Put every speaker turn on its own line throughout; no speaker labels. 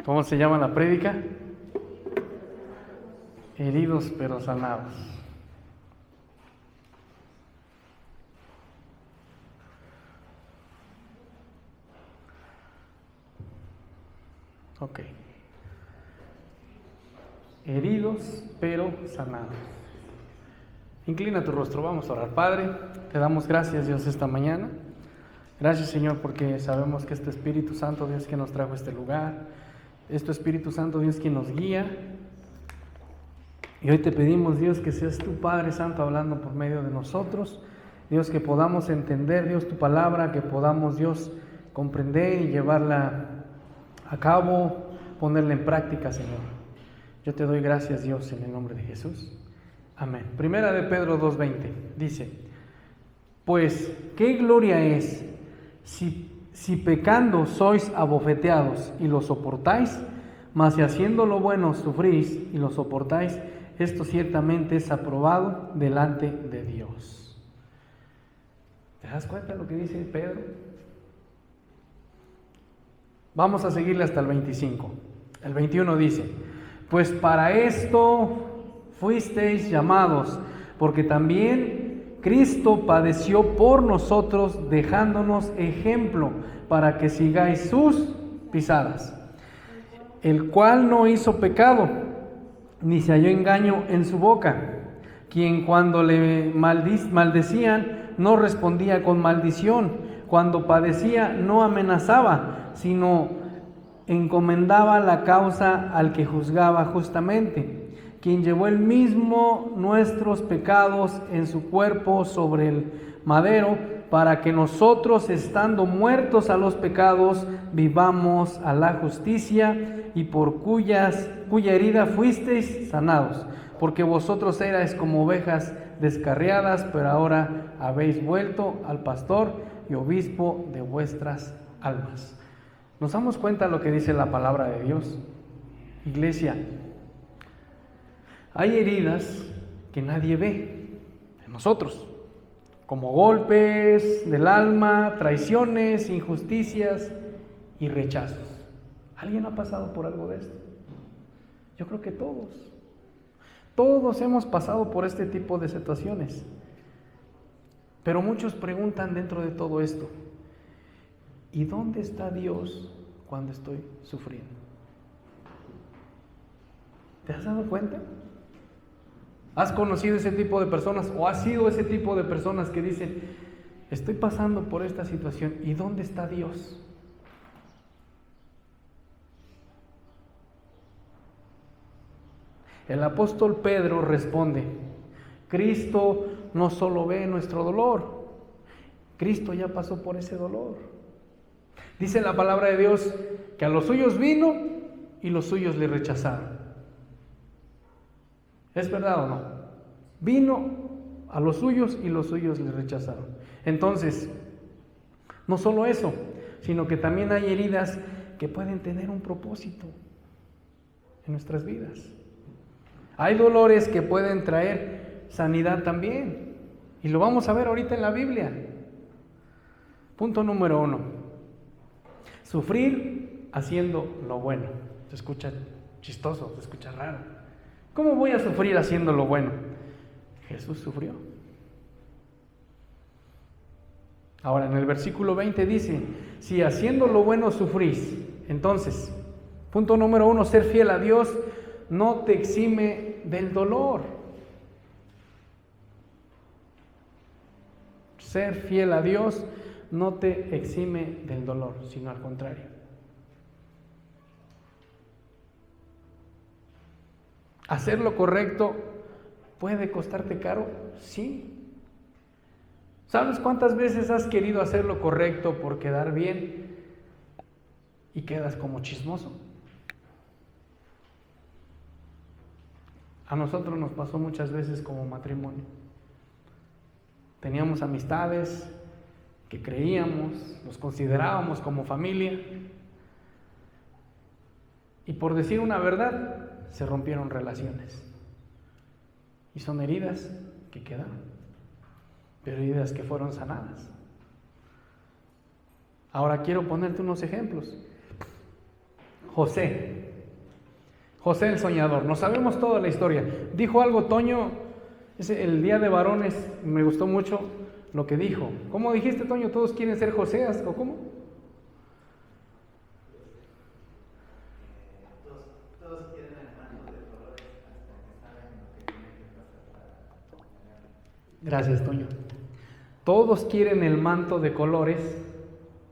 ¿Cómo se llama la prédica? Heridos pero sanados. Ok. Heridos pero sanados. Inclina tu rostro, vamos a orar. Padre, te damos gracias, Dios, esta mañana. Gracias, Señor, porque sabemos que es tu Espíritu Santo, Dios, que nos trajo a este lugar. Es tu Espíritu Santo, Dios, quien nos guía. Y hoy te pedimos, Dios, que seas tu Padre Santo hablando por medio de nosotros. Dios, que podamos entender, Dios, tu palabra, que podamos, Dios, comprender y llevarla a cabo, ponerla en práctica, Señor. Yo te doy gracias, Dios, en el nombre de Jesús. Amén. Primera de Pedro 2:20 dice: pues, ¿qué gloria es si pecando sois abofeteados y lo soportáis? Mas si haciendo lo bueno sufrís y lo soportáis, esto ciertamente es aprobado delante de Dios. ¿Te das cuenta de lo que dice Pedro? Vamos a seguirle hasta el 25. El 21 dice: pues para esto fuisteis llamados, porque también Cristo padeció por nosotros, dejándonos ejemplo para que sigáis sus pisadas, el cual no hizo pecado, ni se halló engaño en su boca, quien cuando le maldecían no respondía con maldición, cuando padecía no amenazaba, sino encomendaba la causa al que juzgaba justamente, quien llevó él mismo nuestros pecados en su cuerpo sobre el madero, para que nosotros, estando muertos a los pecados, vivamos a la justicia, y por cuya herida fuisteis sanados, porque vosotros erais como ovejas descarriadas, pero ahora habéis vuelto al pastor y obispo de vuestras almas. ¿Nos damos cuenta de lo que dice la palabra de Dios? Iglesia, hay heridas que nadie ve en nosotros, como golpes del alma, traiciones, injusticias y rechazos. ¿Alguien ha pasado por algo de esto? Yo creo que todos hemos pasado por este tipo de situaciones. Pero muchos preguntan dentro de todo esto: ¿y dónde está Dios cuando estoy sufriendo? ¿Te has dado cuenta? ¿Has conocido ese tipo de personas o has sido ese tipo de personas que dicen: estoy pasando por esta situación, ¿y dónde está Dios? El apóstol Pedro responde: Cristo no solo ve nuestro dolor, Cristo ya pasó por ese dolor. Dice la palabra de Dios que a los suyos vino y los suyos le rechazaron. ¿Es verdad o no? Vino a los suyos y los suyos le rechazaron. Entonces, no solo eso, sino que también hay heridas que pueden tener un propósito en nuestras vidas. Hay dolores que pueden traer sanidad también, y lo vamos a ver ahorita en la Biblia. Punto número 1: sufrir haciendo lo bueno. Se escucha chistoso, se escucha raro. ¿Cómo voy a sufrir haciendo lo bueno? Jesús sufrió. Ahora en el versículo 20 dice: si haciendo lo bueno sufrís, entonces, punto número 1, ser fiel a Dios no te exime del dolor. Ser fiel a Dios no te exime del dolor, sino al contrario. ¿Hacer lo correcto puede costarte caro? Sí. ¿Sabes cuántas veces has querido hacer lo correcto por quedar bien y quedas como chismoso? A nosotros nos pasó muchas veces como matrimonio. Teníamos amistades que creíamos, los considerábamos como familia, y por decir una verdad, se rompieron relaciones. Y son heridas que quedaron, pero heridas que fueron sanadas. Ahora quiero ponerte unos ejemplos. José. José el soñador. No sabemos toda la historia. Dijo algo Toño, el día de varones, me gustó mucho lo que dijo. ¿Cómo dijiste, Toño? ¿Todos quieren ser Joseas o cómo?
Todos quieren el manto de colores hasta que saben lo que tiene que pasar.
Gracias, Toño. Todos quieren el manto de colores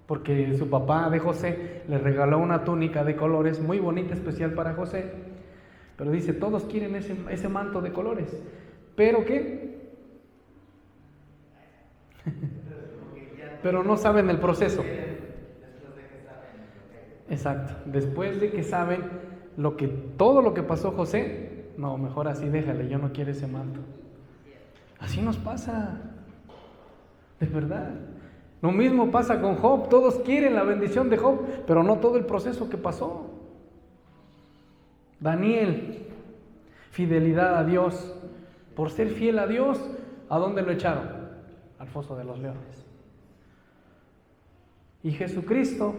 porque su papá de José le regaló una túnica de colores muy bonita, especial para José. Pero dice, todos quieren ese manto de colores. ¿Pero qué? Pero no saben el proceso. Exacto. Después de que saben todo lo que pasó José, no, mejor así déjale, yo no quiero ese manto. Así nos pasa. De verdad. Lo mismo pasa con Job. Todos quieren la bendición de Job, pero no todo el proceso que pasó. Daniel, fidelidad a Dios. Por ser fiel a Dios, ¿a dónde lo echaron? Al foso de los leones. Y Jesucristo,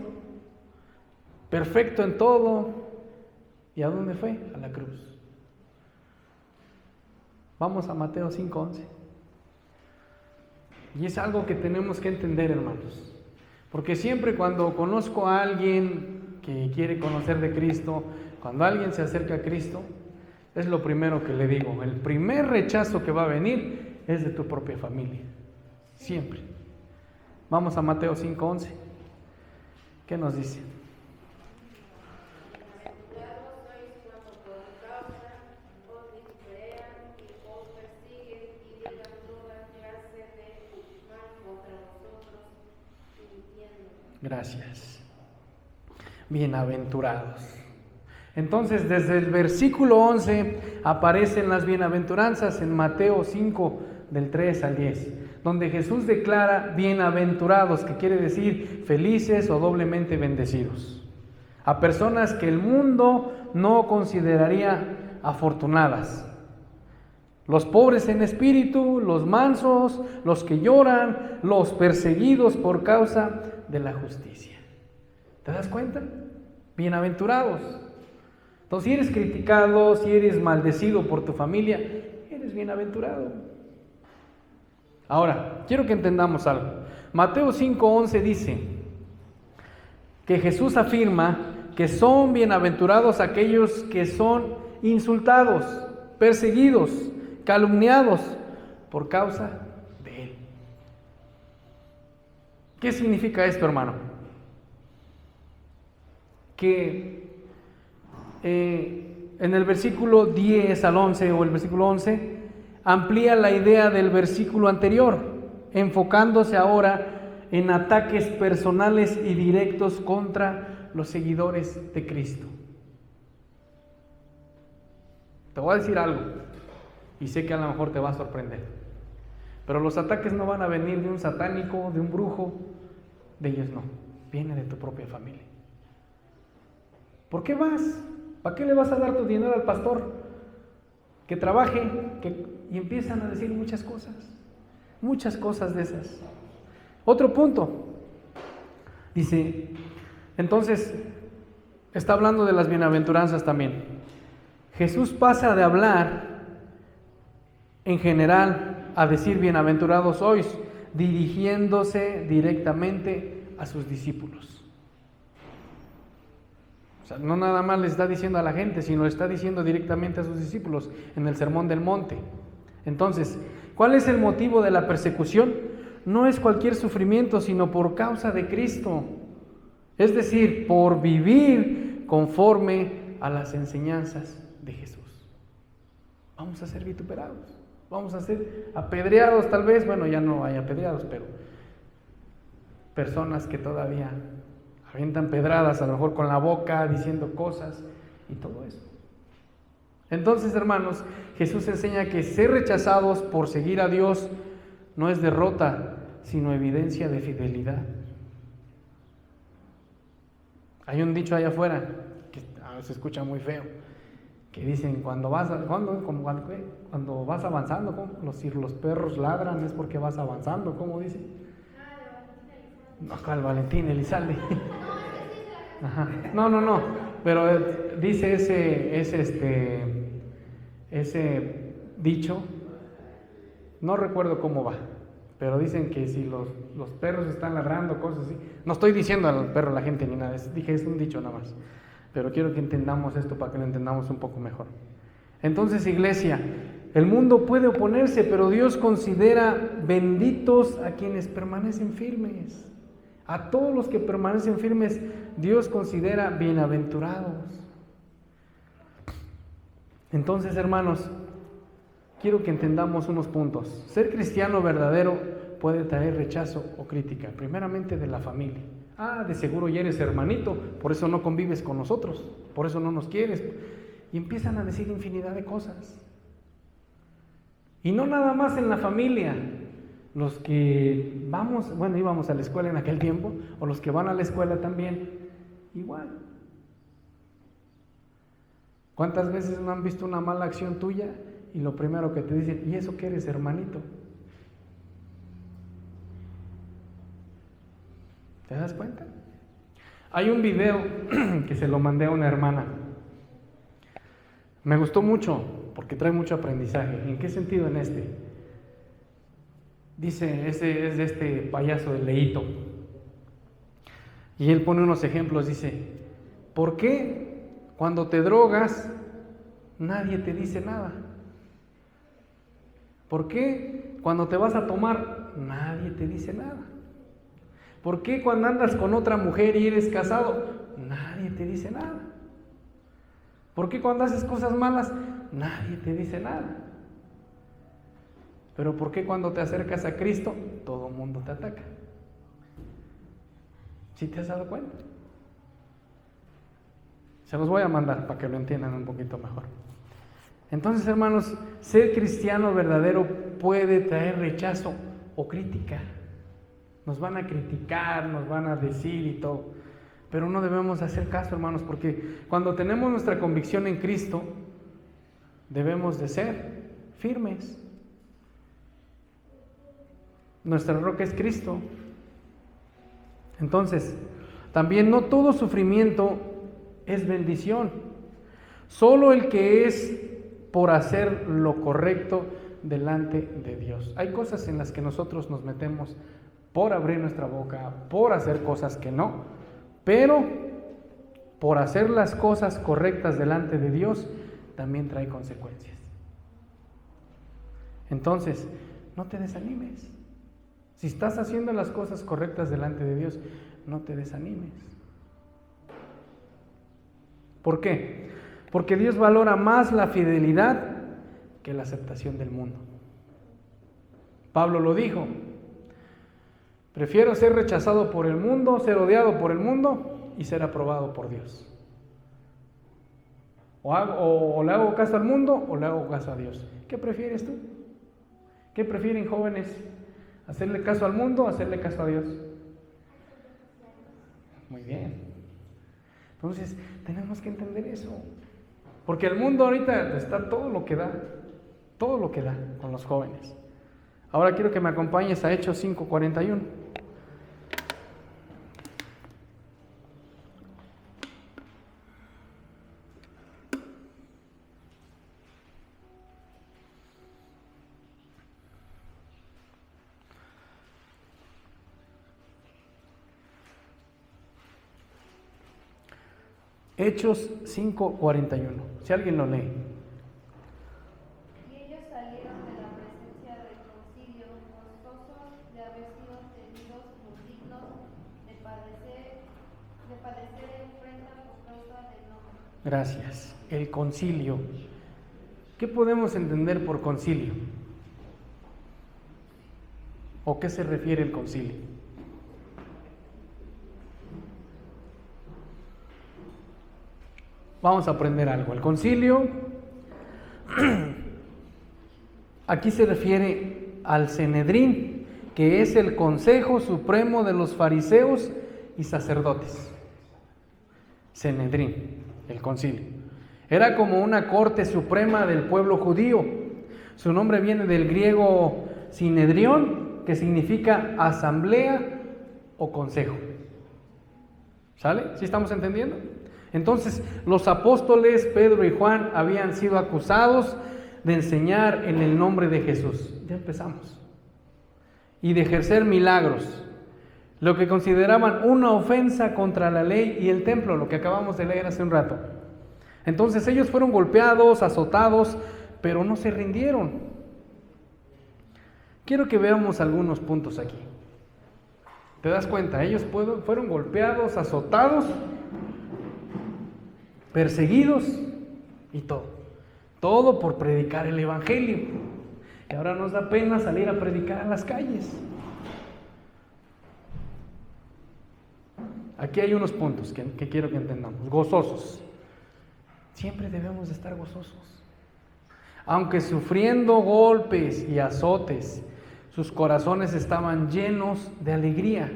perfecto en todo, ¿y a dónde fue? A la cruz. Vamos a Mateo 5:11. Y es algo que tenemos que entender, hermanos. Porque siempre cuando conozco a alguien que quiere conocer de Cristo, cuando alguien se acerca a Cristo, es lo primero que le digo. El primer rechazo que va a venir es de tu propia familia. Siempre. Vamos a Mateo 5:11. ¿Qué nos dice? Gracias. Bienaventurados. Entonces, desde el versículo 11 aparecen las bienaventuranzas en Mateo 5, del 3 al 10, donde Jesús declara bienaventurados, que quiere decir felices o doblemente bendecidos, a personas que el mundo no consideraría afortunadas. Los pobres en espíritu, los mansos, los que lloran, los perseguidos por causa de la justicia. ¿Te das cuenta? Bienaventurados. Entonces, si eres criticado, si eres maldecido por tu familia, eres bienaventurado. Ahora, quiero que entendamos algo. Mateo 5:11 dice que Jesús afirma que son bienaventurados aquellos que son insultados, perseguidos, calumniados por causa de Él. ¿Qué significa esto, hermano? Que en el versículo 10 al 11 o el versículo 11 amplía la idea del versículo anterior, enfocándose ahora en ataques personales y directos contra los seguidores de Cristo. Te voy a decir algo, y sé que a lo mejor te va a sorprender, pero los ataques no van a venir de un satánico, de un brujo, de ellos no, viene de tu propia familia. ¿Por qué vas? ¿Para qué le vas a dar tu dinero al pastor? Que trabaje, y empiezan a decir muchas cosas de esas. Otro punto, dice, entonces, está hablando de las bienaventuranzas también. Jesús pasa de hablar en general a decir bienaventurados sois, dirigiéndose directamente a sus discípulos. O sea, no nada más le está diciendo a la gente, sino le está diciendo directamente a sus discípulos en el Sermón del Monte. Entonces, ¿cuál es el motivo de la persecución? No es cualquier sufrimiento, sino por causa de Cristo. Es decir, por vivir conforme a las enseñanzas de Jesús. Vamos a ser vituperados, vamos a ser apedreados tal vez, bueno, ya no hay apedreados, pero personas que todavía avientan pedradas, a lo mejor con la boca, diciendo cosas y todo eso. Entonces, hermanos, Jesús enseña que ser rechazados por seguir a Dios no es derrota, sino evidencia de fidelidad. Hay un dicho allá afuera que se escucha muy feo, que dicen cuando vas avanzando, ¿cómo? Si los perros ladran es porque vas avanzando, ¿cómo dice? No, ¿cuál Valentín Elizalde? Ajá. No, pero dice ese dicho, no recuerdo cómo va, pero dicen que si los perros están ladrando, cosas así, no estoy diciendo al perro, a la gente ni nada, dije es un dicho nada más, pero quiero que entendamos esto para que lo entendamos un poco mejor. Entonces, iglesia, el mundo puede oponerse, pero Dios considera benditos a quienes permanecen firmes. A todos los que permanecen firmes, Dios considera bienaventurados. Entonces, hermanos, quiero que entendamos unos puntos. Ser cristiano verdadero puede traer rechazo o crítica, primeramente de la familia. De seguro ya eres hermanito, por eso no convives con nosotros, por eso no nos quieres. Y empiezan a decir infinidad de cosas. Y no nada más en la familia. Los que íbamos a la escuela en aquel tiempo, o los que van a la escuela también, igual. ¿Cuántas veces no han visto una mala acción tuya y lo primero que te dicen, ¿y eso que eres, hermanito? ¿Te das cuenta? Hay un video que se lo mandé a una hermana. Me gustó mucho porque trae mucho aprendizaje. ¿En qué sentido? En este. Dice, ese es de este payaso de Leito. Y él pone unos ejemplos, dice, ¿por qué cuando te drogas nadie te dice nada? ¿Por qué cuando te vas a tomar nadie te dice nada? ¿Por qué cuando andas con otra mujer y eres casado nadie te dice nada? ¿Por qué cuando haces cosas malas nadie te dice nada? Pero ¿por qué cuando te acercas a Cristo todo el mundo te ataca? ¿Sí te has dado cuenta? Se los voy a mandar para que lo entiendan un poquito mejor. Entonces, hermanos, ser cristiano verdadero puede traer rechazo o crítica. Nos van a criticar, nos van a decir y todo. Pero no debemos hacer caso, hermanos, porque cuando tenemos nuestra convicción en Cristo, debemos de ser firmes. Nuestra roca es Cristo. Entonces, también no todo sufrimiento es bendición. Solo el que es por hacer lo correcto delante de Dios. Hay cosas en las que nosotros nos metemos por abrir nuestra boca, por hacer cosas que no, pero por hacer las cosas correctas delante de Dios también trae consecuencias. Entonces, no te desanimes. Si estás haciendo las cosas correctas delante de Dios, no te desanimes. ¿Por qué? Porque Dios valora más la fidelidad que la aceptación del mundo. Pablo lo dijo, prefiero ser rechazado por el mundo, ser odiado por el mundo y ser aprobado por Dios. O le hago caso al mundo o le hago caso a Dios. ¿Qué prefieres tú? ¿Qué prefieren, jóvenes? ¿Hacerle caso al mundo o hacerle caso a Dios? Muy bien. Entonces, tenemos que entender eso. Porque el mundo ahorita está todo lo que da con los jóvenes. Ahora quiero que me acompañes a Hechos 5:41. Hechos 5:41. Si alguien lo lee.
Y ellos salieron de la presencia del concilio, gozosos de haber sido tenidos por dignos de padecer afrenta por causa del nombre.
Gracias. El concilio. ¿Qué podemos entender por concilio? ¿O qué se refiere el concilio? Vamos a aprender algo. El concilio, aquí se refiere al Sanedrín, que es el Consejo Supremo de los Fariseos y Sacerdotes. Sanedrín, el concilio. Era como una corte suprema del pueblo judío. Su nombre viene del griego sinedrión, que significa asamblea o consejo. ¿Sale? ¿Sí estamos entendiendo? Entonces, los apóstoles Pedro y Juan habían sido acusados de enseñar en el nombre de Jesús. Ya empezamos. Y de ejercer milagros, lo que consideraban una ofensa contra la ley y el templo, lo que acabamos de leer hace un rato. Entonces ellos fueron golpeados, azotados, pero no se rindieron. Quiero que veamos algunos puntos aquí. ¿Te das cuenta? Ellos fueron golpeados, azotados, perseguidos y todo. Todo por predicar el Evangelio. Y ahora nos da pena salir a predicar a las calles. Aquí hay unos puntos que quiero que entendamos. Gozosos. Siempre debemos de estar gozosos. Aunque sufriendo golpes y azotes, sus corazones estaban llenos de alegría.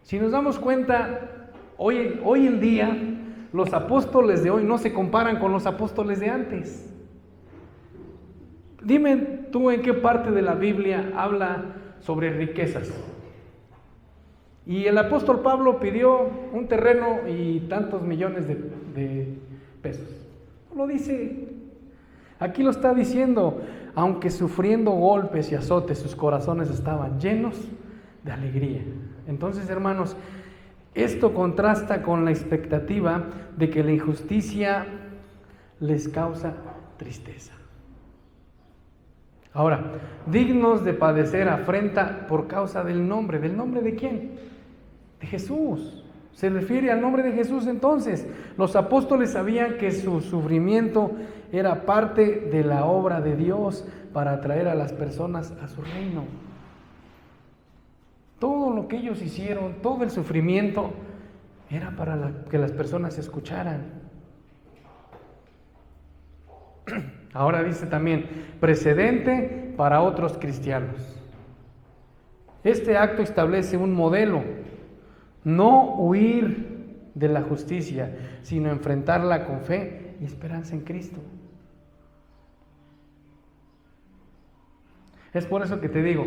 Si nos damos cuenta, hoy en día, los apóstoles de hoy no se comparan con los apóstoles de antes. Dime tú en qué parte de la Biblia habla sobre riquezas. Y el apóstol Pablo pidió un terreno y tantos millones de pesos. Lo dice, aquí lo está diciendo, aunque sufriendo golpes y azotes, sus corazones estaban llenos de alegría. Entonces, hermanos, esto contrasta con la expectativa de que la injusticia les causa tristeza. Ahora, dignos de padecer afrenta por causa del nombre. ¿Del nombre de quién? De Jesús. Se refiere al nombre de Jesús. Entonces, los apóstoles sabían que su sufrimiento era parte de la obra de Dios para atraer a las personas a su reino. Todo lo que ellos hicieron, todo el sufrimiento, era para que las personas escucharan. Ahora dice también, precedente para otros cristianos. Este acto establece un modelo. No huir de la justicia, sino enfrentarla con fe y esperanza en Cristo. Es por eso que te digo,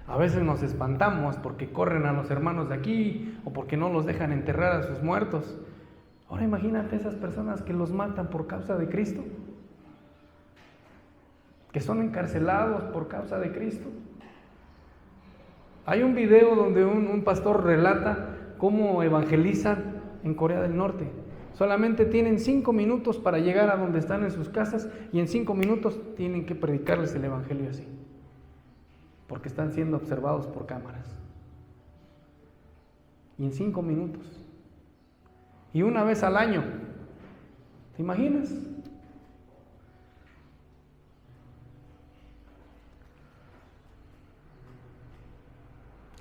a veces nos espantamos porque corren a los hermanos de aquí o porque no los dejan enterrar a sus muertos. Ahora imagínate esas personas que los matan por causa de Cristo, que son encarcelados por causa de Cristo. Hay un video donde un pastor relata cómo evangelizan en Corea del Norte. Solamente tienen 5 minutos para llegar a donde están en sus casas y en 5 minutos tienen que predicarles el evangelio así, porque están siendo observados por cámaras. Y en 5 minutos. Y una vez al año. ¿Te imaginas?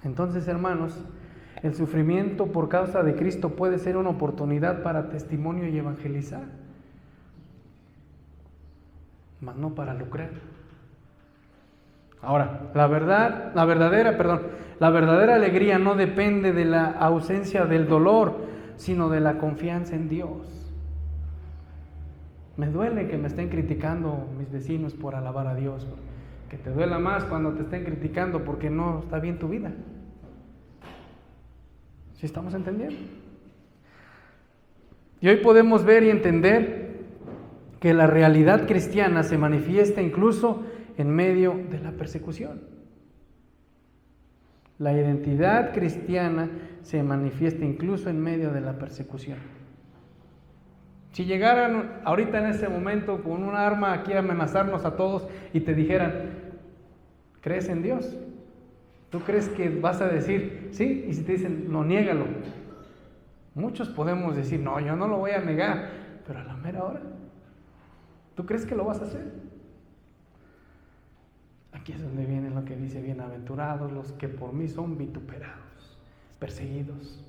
Entonces, hermanos, el sufrimiento por causa de Cristo puede ser una oportunidad para testimonio y evangelizar, mas no para lucrar. Ahora, la verdadera alegría no depende de la ausencia del dolor, sino de la confianza en Dios. Me duele que me estén criticando mis vecinos por alabar a Dios. Que te duela más cuando te estén criticando porque no está bien tu vida. ¿Sí estamos entendiendo? Y hoy podemos ver y entender que la realidad cristiana se manifiesta incluso en medio de la persecución. La identidad cristiana se manifiesta incluso en medio de la persecución. Si llegaran ahorita en ese momento con un arma aquí a amenazarnos a todos y te dijeran, ¿crees en Dios? ¿Tú crees que vas a decir sí? Y si te dicen, no, niégalo. Muchos podemos decir, no, yo no lo voy a negar, pero a la mera hora, ¿tú crees que lo vas a hacer? Aquí es donde viene lo que dice, bienaventurados los que por mí son vituperados, perseguidos.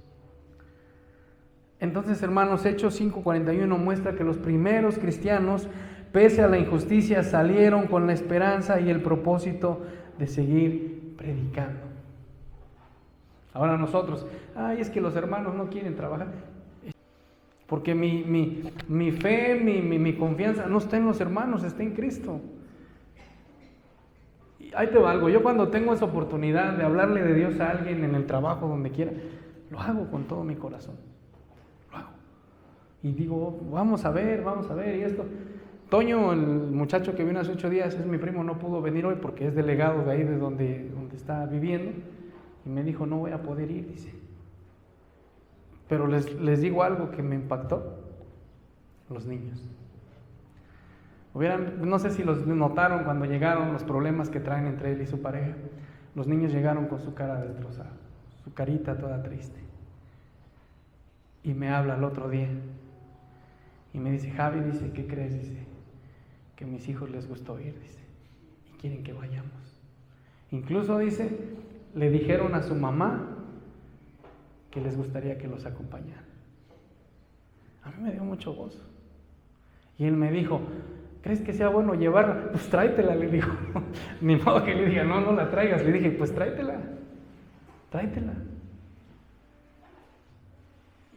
Entonces, hermanos, Hechos 5:41 muestra que los primeros cristianos, pese a la injusticia, salieron con la esperanza y el propósito de seguir predicando. Ahora nosotros, es que los hermanos no quieren trabajar, porque mi fe, mi confianza no está en los hermanos, está en Cristo. Y ahí te va algo, yo cuando tengo esa oportunidad de hablarle de Dios a alguien en el trabajo, donde quiera, lo hago con todo mi corazón. Lo hago. Y digo, vamos a ver, y esto. Toño, el muchacho que vino hace 8 días, es mi primo, no pudo venir hoy porque es delegado de ahí, de donde está viviendo. Y me dijo, no voy a poder ir, dice. Pero les digo algo que me impactó. Los niños. No sé si los notaron cuando llegaron, los problemas que traen entre él y su pareja. Los niños llegaron con su cara destrozada, su carita toda triste. Y me habla el otro día y me dice, Javi, dice, ¿qué crees? Dice, que a mis hijos les gustó ir, dice, y quieren que vayamos. Incluso, dice, le dijeron a su mamá que les gustaría que los acompañara. A mí me dio mucho gozo. Y él me dijo, ¿crees que sea bueno llevarla? Pues tráetela, le dijo. Ni modo que le diga, no la traigas. Le dije, pues tráetela.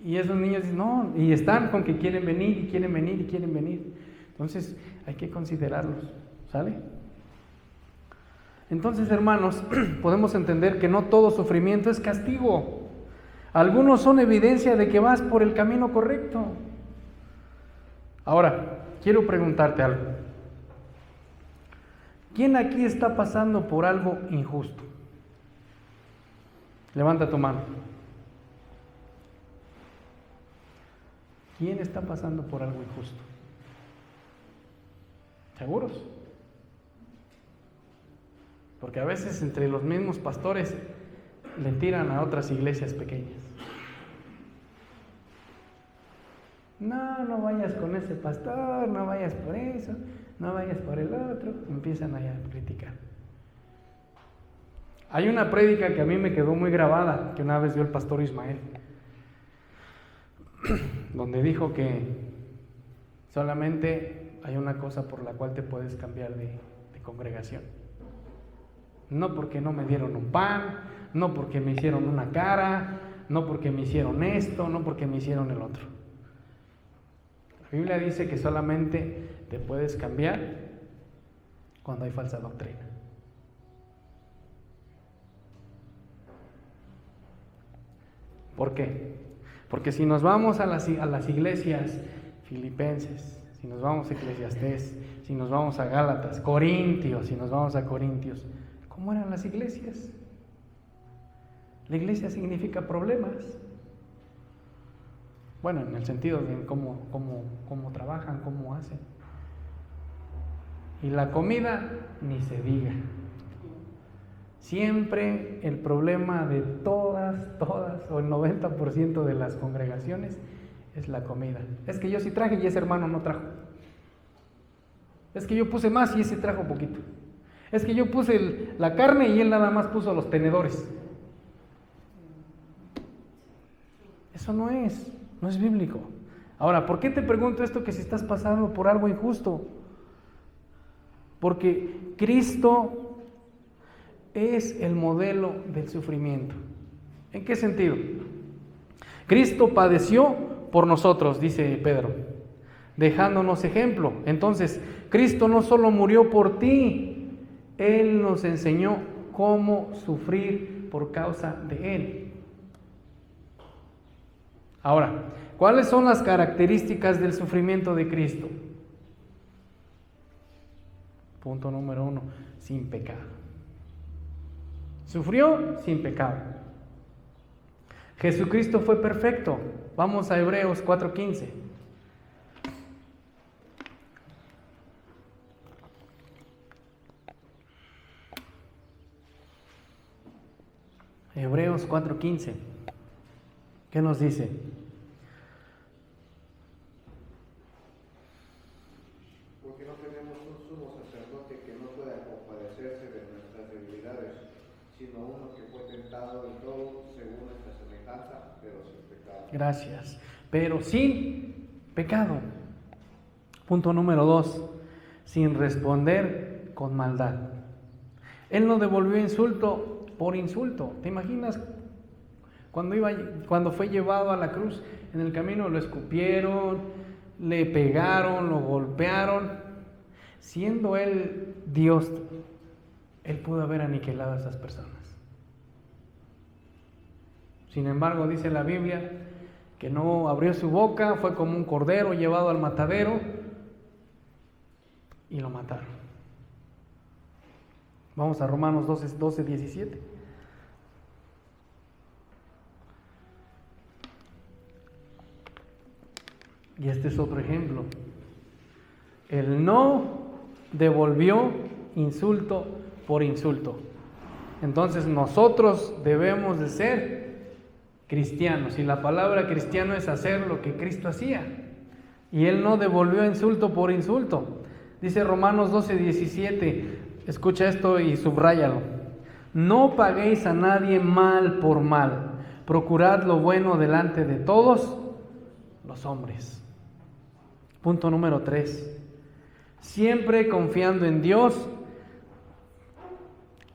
Y esos niños dicen, no, y están con que quieren venir. Entonces hay que considerarlos, ¿sale? Entonces, hermanos, podemos entender que no todo sufrimiento es castigo. Algunos son evidencia de que vas por el camino correcto. Ahora, quiero preguntarte algo. ¿Quién aquí está pasando por algo injusto? Levanta tu mano. ¿Quién está pasando por algo injusto? ¿Seguros? Porque a veces entre los mismos pastores le tiran a otras iglesias pequeñas. No vayas con ese pastor, no vayas por eso, no vayas por el otro. Empiezan a criticar. Hay una prédica que a mí me quedó muy grabada, que una vez dio el pastor Ismael, donde dijo que solamente hay una cosa por la cual te puedes cambiar de congregación. No porque no me dieron un pan, no porque me hicieron una cara, no porque me hicieron esto, no porque me hicieron el otro. La Biblia dice que solamente te puedes cambiar cuando hay falsa doctrina. ¿Por qué? Porque si nos vamos a las iglesias filipenses, si nos vamos a Eclesiastés, si nos vamos a Gálatas, Corintios, si nos vamos a Corintios, ¿cómo eran las iglesias? La iglesia significa problemas. Bueno, en el sentido de cómo trabajan, cómo hacen. Y la comida, ni se diga. Siempre el problema de todas, o el 90% de las congregaciones es la comida. Es que yo sí traje y ese hermano no trajo. Es que yo puse más y ese trajo poquito. Es que yo puse la carne y él nada más puso los tenedores. Eso no es bíblico. Ahora, ¿por qué te pregunto esto? Que si estás pasando por algo injusto. Porque Cristo es el modelo del sufrimiento. ¿En qué sentido? Cristo padeció por nosotros, dice Pedro, dejándonos ejemplo. Entonces, Cristo no solo murió por ti, Él nos enseñó cómo sufrir por causa de Él. Ahora, ¿cuáles son las características del sufrimiento de Cristo? Punto número 1, sin pecado. Sufrió sin pecado. Jesucristo fue perfecto. Vamos a Hebreos 4:15. Hebreos 4:15. ¿Qué nos dice?
Porque no tenemos un sumo sacerdote que no pueda compadecerse de nuestras debilidades, sino uno que fue tentado en todo según nuestra semejanza, pero sin pecado.
Gracias. Pero sin pecado. Punto número 2. Sin responder con maldad. Él no devolvió insulto por insulto. ¿Te imaginas? Cuando fue llevado a la cruz, en el camino lo escupieron, le pegaron, lo golpearon. Siendo Él Dios, Él pudo haber aniquilado a esas personas. Sin embargo, dice la Biblia que no abrió su boca, fue como un cordero llevado al matadero y lo mataron. Vamos a Romanos 12, 17. Y este es otro ejemplo. Él no devolvió insulto por insulto. Entonces nosotros debemos de ser cristianos, y la palabra cristiano es hacer lo que Cristo hacía, y Él no devolvió insulto por insulto. Dice Romanos 12, 17, escucha esto y subráyalo: no paguéis a nadie mal por mal, procurad lo bueno delante de todos los hombres. Punto número 3, siempre confiando en Dios,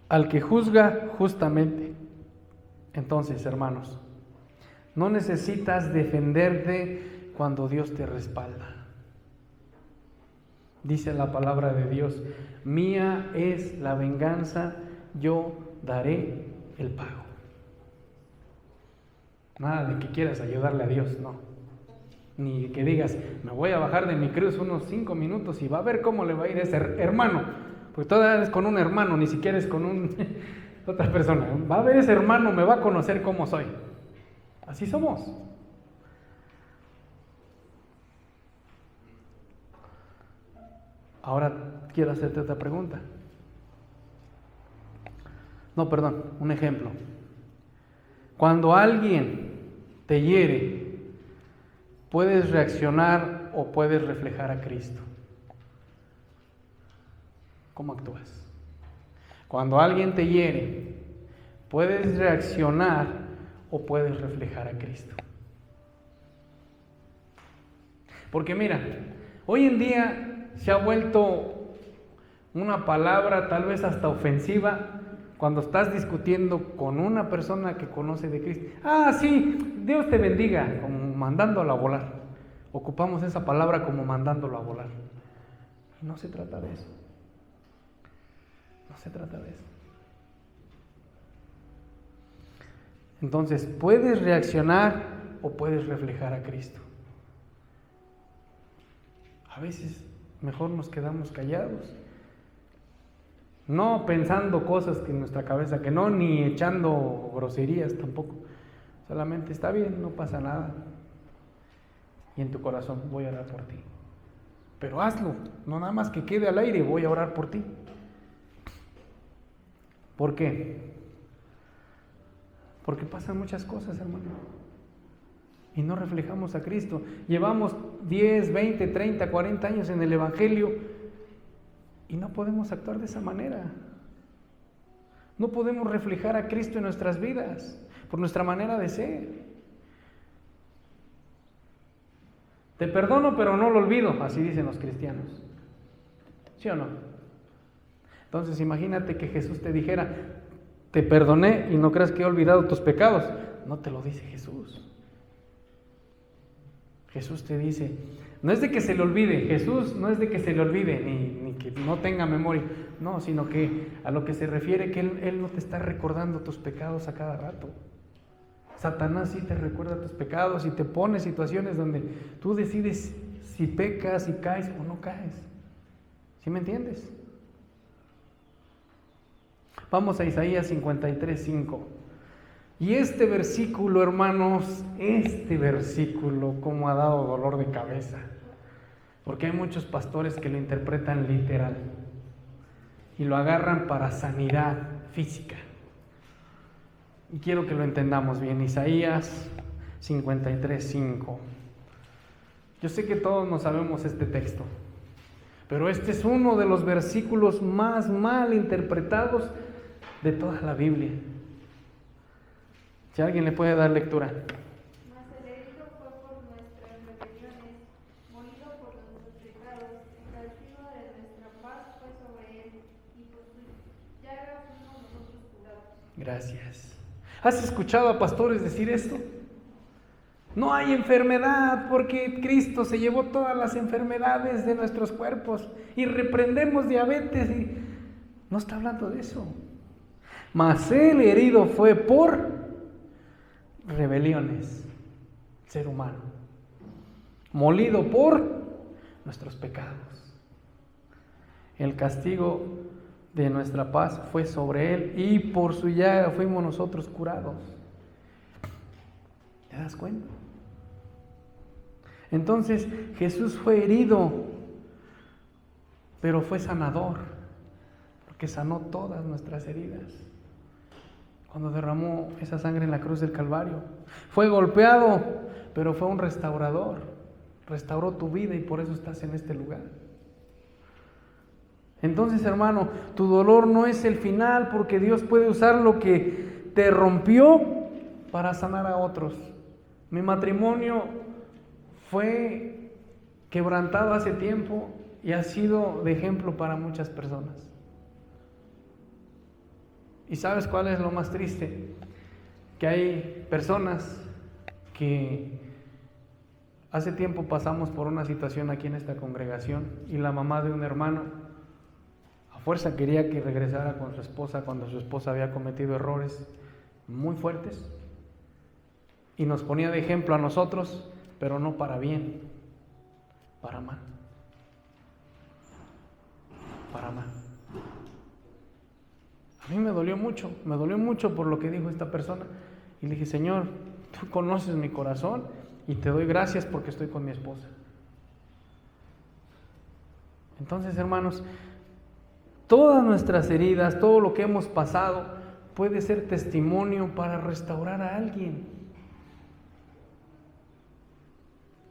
al que juzga justamente. Entonces, hermanos, no necesitas defenderte cuando Dios te respalda. Dice la palabra de Dios: mía es la venganza, yo daré el pago. Nada de que quieras ayudarle a Dios, no. Ni que digas, me voy a bajar de mi cruz unos 5 minutos y va a ver cómo le va a ir a ese hermano. Porque todavía es con un hermano, ni siquiera es con otra persona. Va a ver ese hermano, me va a conocer cómo soy. Así somos. Ahora quiero hacerte otra pregunta. Un ejemplo. Cuando alguien te hiere, ¿puedes reaccionar o puedes reflejar a Cristo? ¿Cómo actúas? Cuando alguien te hiere, ¿puedes reaccionar o puedes reflejar a Cristo? Porque mira, hoy en día se ha vuelto una palabra tal vez hasta ofensiva cuando estás discutiendo con una persona que conoce de Cristo. Ah, sí, Dios te bendiga, como mandándolo a volar. Ocupamos esa palabra como mandándolo a volar. Y no se trata de eso. No se trata de eso. Entonces, ¿puedes reaccionar o puedes reflejar a Cristo? A veces mejor nos quedamos callados, no pensando cosas que en nuestra cabeza que no, ni echando groserías tampoco. Solamente está bien, no pasa nada. Y en tu corazón, voy a orar por ti. Pero hazlo, no nada más que quede al aire, voy a orar por ti. ¿Por qué? Porque pasan muchas cosas, hermano, y no reflejamos a Cristo. Llevamos 10, 20, 30, 40 años en el Evangelio y no podemos actuar de esa manera. No podemos reflejar a Cristo en nuestras vidas por nuestra manera de ser. Te perdono, pero no lo olvido, así dicen los cristianos. ¿Sí o no? Entonces imagínate que Jesús te dijera, te perdoné y no creas que he olvidado tus pecados. No te lo dice Jesús. Jesús te dice, no es de que se le olvide, Jesús no es de que se le olvide, ni que no tenga memoria, no, sino que a lo que se refiere que Él no te está recordando tus pecados a cada rato. Satanás sí te recuerda tus pecados y te pone situaciones donde tú decides si pecas, si caes o no caes. ¿Sí me entiendes? Vamos a Isaías 53:5. Y este versículo, hermanos, como ha dado dolor de cabeza. Porque hay muchos pastores que lo interpretan literal y lo agarran para sanidad física. Y quiero que lo entendamos bien. Isaías 53:5. Yo sé que todos no sabemos este texto, pero este es uno de los versículos más mal interpretados de toda la Biblia. Si alguien le puede dar lectura.
Mas el herido fue por nuestras rebeliones, molido por nuestros pecados, el castigo de nuestra paz fue sobre él, y por sus llagas fuimos nosotros curados.
Gracias. ¿Has escuchado a pastores decir esto? No hay enfermedad porque Cristo se llevó todas las enfermedades de nuestros cuerpos y reprendemos diabetes. No está hablando de eso. Mas el herido fue por rebeliones, ser humano, molido por nuestros pecados. El castigo de nuestra paz fue sobre él y por su llaga fuimos nosotros curados. ¿Te das cuenta? Entonces Jesús fue herido, pero fue sanador, porque sanó todas nuestras heridas cuando derramó esa sangre en la cruz del Calvario. Fue golpeado, pero fue un restaurador, restauró tu vida y por eso estás en este lugar. Entonces, hermano, tu dolor no es el final, porque Dios puede usar lo que te rompió para sanar a otros. Mi matrimonio fue quebrantado hace tiempo y ha sido de ejemplo para muchas personas. ¿Y sabes cuál es lo más triste? Que hay personas que hace tiempo pasamos por una situación aquí en esta congregación y la mamá de un hermano a fuerza quería que regresara con su esposa cuando su esposa había cometido errores muy fuertes y nos ponía de ejemplo a nosotros, pero no para bien, para mal. Para mal. A mí me dolió mucho por lo que dijo esta persona. Y le dije, Señor, tú conoces mi corazón y te doy gracias porque estoy con mi esposa. Entonces, hermanos, todas nuestras heridas, todo lo que hemos pasado, puede ser testimonio para restaurar a alguien.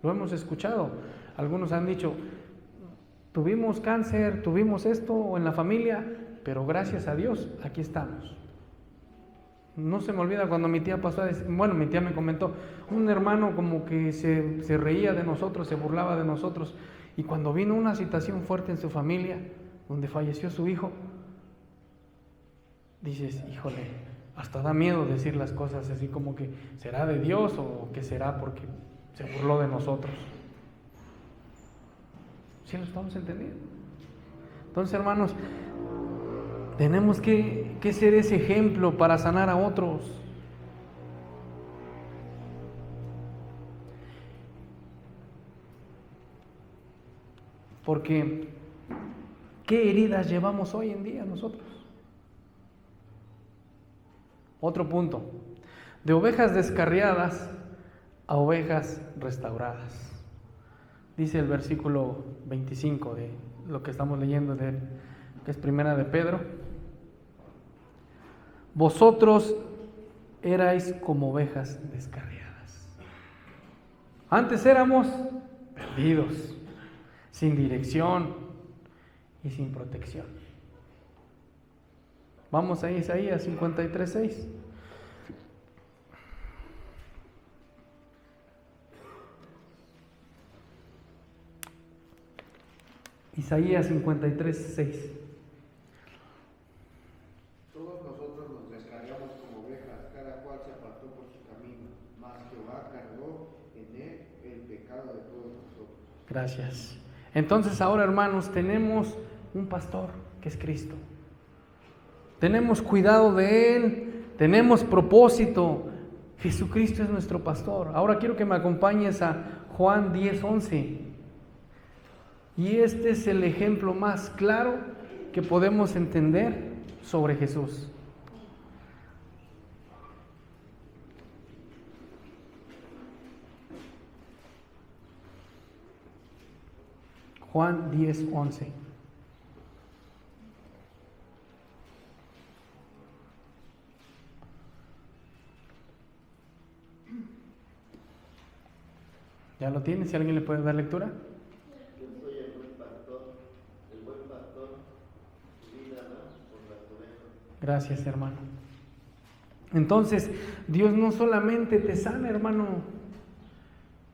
Lo hemos escuchado. Algunos han dicho, tuvimos cáncer, tuvimos esto en la familia, pero gracias a Dios, aquí estamos. No se me olvida cuando mi tía pasó a decir, bueno, mi tía me comentó, un hermano como que se reía de nosotros, se burlaba de nosotros, y cuando vino una situación fuerte en su familia, donde falleció su hijo, dices, híjole, hasta da miedo decir las cosas así como que, ¿será de Dios o qué será porque se burló de nosotros? ¿Sí lo estamos entendiendo? Entonces, hermanos, tenemos que ser ese ejemplo para sanar a otros. Porque, ¿qué heridas llevamos hoy en día nosotros? Otro punto, de ovejas descarriadas a ovejas restauradas. Dice el versículo 25 de lo que estamos leyendo, que es primera de Pedro. Vosotros erais como ovejas descarriadas. Antes éramos perdidos, sin dirección y sin protección. Vamos a Isaías 53:6. Isaías 53:6.
Todos nosotros nos descargamos como ovejas, cada cual se apartó por su camino, mas Jehová cargó en él el pecado de todos nosotros.
Gracias. Entonces ahora, hermanos, tenemos un pastor que es Cristo. Tenemos cuidado de Él, tenemos propósito. Jesucristo es nuestro pastor. Ahora quiero que me acompañes a Juan 10:11. Y este es el ejemplo más claro que podemos entender sobre Jesús. Juan 10:11. ¿Ya lo tienes? Si alguien le puede dar lectura.
Yo soy el buen pastor su vida da por las ovejas.
Gracias, hermano. Entonces, Dios no solamente te sana, hermano.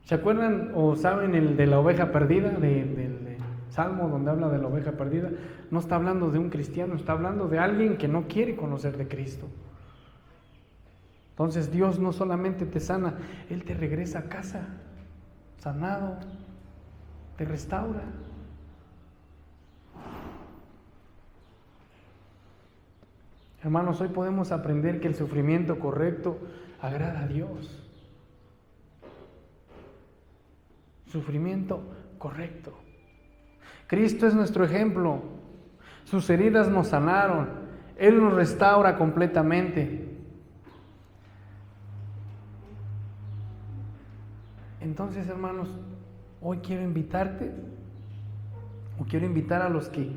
¿Se acuerdan o saben el de la oveja perdida, del Salmo donde habla de la oveja perdida? No está hablando de un cristiano, está hablando de alguien que no quiere conocer de Cristo. Entonces, Dios no solamente te sana, Él te regresa a casa, sanado, te restaura. Hermanos, hoy podemos aprender que el sufrimiento correcto agrada a Dios. Sufrimiento correcto. Cristo es nuestro ejemplo. Sus heridas nos sanaron. Él nos restaura completamente. Entonces, hermanos, hoy quiero invitarte, o quiero invitar a los que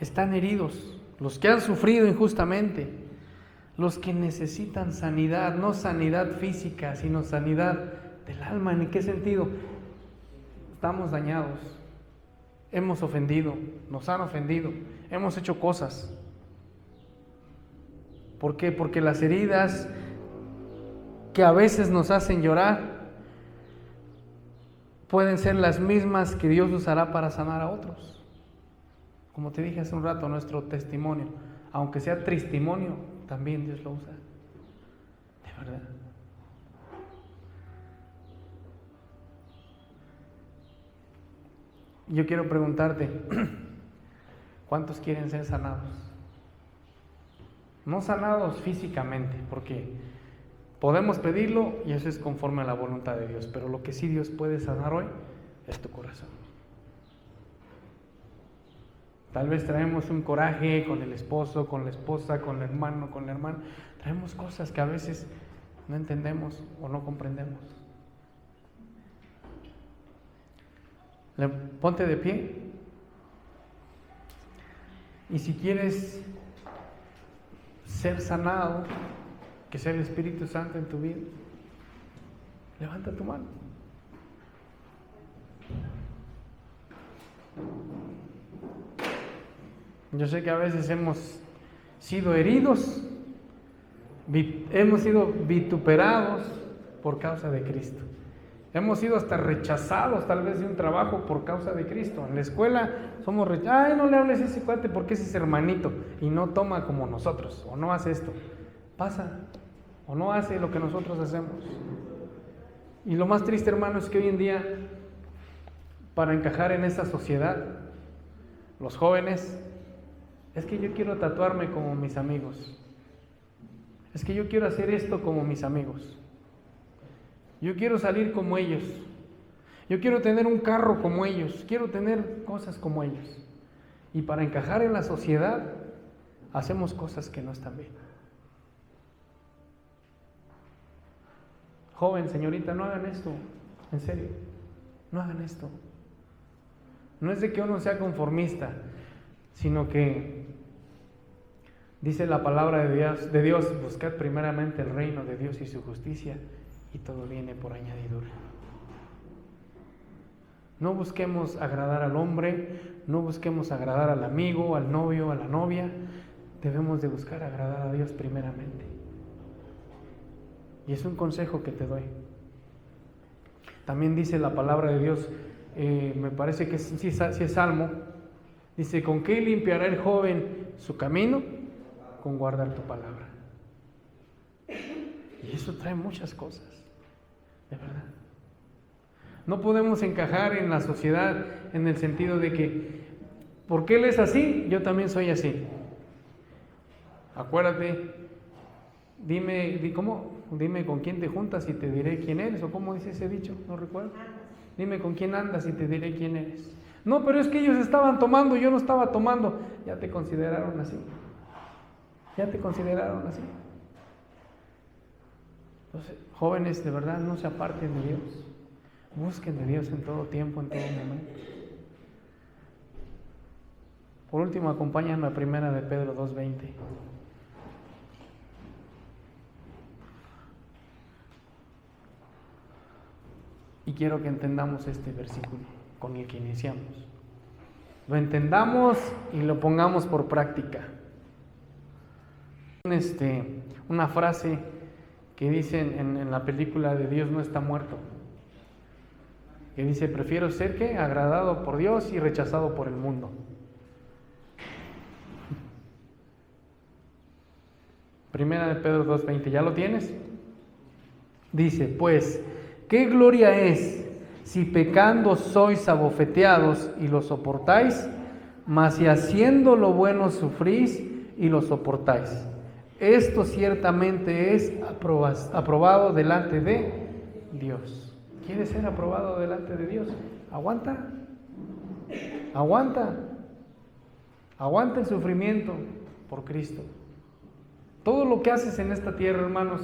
están heridos, los que han sufrido injustamente, los que necesitan sanidad, no sanidad física, sino sanidad del alma. ¿En qué sentido? Estamos dañados, hemos ofendido, nos han ofendido, hemos hecho cosas. ¿Por qué? Porque las heridas que a veces nos hacen llorar pueden ser las mismas que Dios usará para sanar a otros. Como te dije hace un rato, nuestro testimonio, aunque sea tristimonio, también Dios lo usa. De verdad. Yo quiero preguntarte, ¿cuántos quieren ser sanados? No sanados físicamente, porque podemos pedirlo y eso es conforme a la voluntad de Dios, pero lo que sí Dios puede sanar hoy es tu corazón. Tal vez traemos un coraje con el esposo, con la esposa, con el hermano, con la hermana. Traemos cosas que a veces no entendemos o no comprendemos. Ponte de pie. Y si quieres ser sanado, que sea el Espíritu Santo en tu vida, levanta tu mano. Yo sé que a veces hemos sido heridos, hemos sido vituperados por causa de Cristo. Hemos sido hasta rechazados tal vez de un trabajo por causa de Cristo. En la escuela somos rechazados. Ay, no le hables a ese cuate porque ese es hermanito y no toma como nosotros, o no hace esto. Pasa, o no hace lo que nosotros hacemos. Y lo más triste, hermano, es que hoy en día, para encajar en esa sociedad, los jóvenes, es que yo quiero tatuarme como mis amigos. Es que yo quiero hacer esto como mis amigos. Yo quiero salir como ellos. Yo quiero tener un carro como ellos. Quiero tener cosas como ellos. Y para encajar en la sociedad, hacemos cosas que no están bien. Joven, señorita, no hagan esto. En serio, no hagan esto. No es de que uno sea conformista, sino que dice la palabra de Dios, buscad primeramente el reino de Dios y su justicia, y todo viene por añadidura. No busquemos agradar al hombre, no busquemos agradar al amigo, al novio, a la novia. Debemos de buscar agradar a Dios primeramente. Y es un consejo que te doy. También dice la palabra de Dios, me parece que sí es Salmo, dice, ¿con qué limpiará el joven su camino? Con guardar tu palabra. Y eso trae muchas cosas, de verdad. No podemos encajar en la sociedad en el sentido de que, porque él es así, yo también soy así. Acuérdate, dime con quién te juntas y te diré quién eres, o cómo dice ese dicho, no recuerdo. Dime con quién andas y te diré quién eres. No, pero es que ellos estaban tomando, yo no estaba tomando. Ya te consideraron así. Ya te consideraron así. Entonces, jóvenes, de verdad, no se aparten de Dios. Busquen de Dios en todo tiempo, en todo momento. Por último, acompáñame a 1 de Pedro 2:20. Y quiero que entendamos este versículo con el que iniciamos. Lo entendamos y lo pongamos por práctica. Una frase que dicen en la película de Dios no está muerto. Que dice, prefiero ser ¿qué? Agradado por Dios y rechazado por el mundo. Primera de Pedro 2:20, ¿ya lo tienes? Dice, pues, ¿qué gloria es si pecando sois abofeteados y lo soportáis? Mas si haciendo lo bueno sufrís y lo soportáis. esto ciertamente es aprobado delante de Dios. ¿Quieres ser aprobado delante de Dios? Aguanta. Aguanta. Aguanta el sufrimiento por Cristo. Todo lo que haces en esta tierra, hermanos,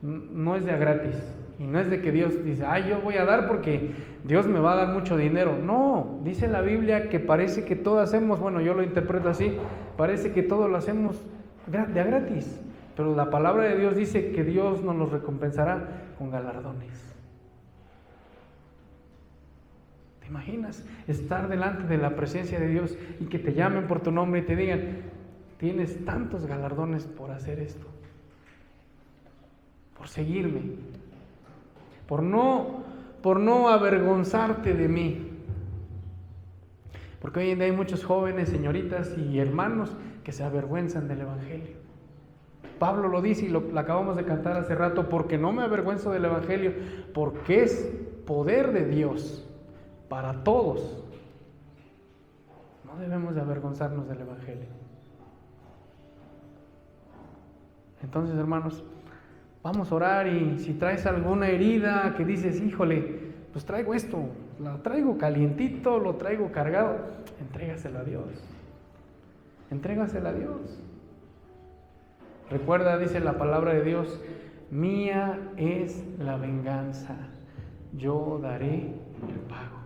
no es de a gratis. Y no es de que Dios dice, yo voy a dar porque Dios me va a dar mucho dinero. No, dice la Biblia que parece que todo hacemos, bueno, yo lo interpreto así, parece que todo lo hacemos de a gratis. Pero la palabra de Dios dice que Dios nos los recompensará con galardones. ¿Te imaginas estar delante de la presencia de Dios y que te llamen por tu nombre y te digan, tienes tantos galardones por hacer esto, por seguirme, por no avergonzarte de mí? Porque hoy en día hay muchos jóvenes, señoritas y hermanos que se avergüenzan del Evangelio. Pablo lo dice y lo acabamos de cantar hace rato, porque no me avergüenzo del Evangelio, porque es poder de Dios para todos. No debemos de avergonzarnos del Evangelio. Entonces, hermanos, vamos a orar, y si traes alguna herida que dices, híjole, pues traigo esto, lo traigo calientito, lo traigo cargado, entrégaselo a Dios. Entrégaselo a Dios. Recuerda, dice la palabra de Dios, mía es la venganza, yo daré el pago.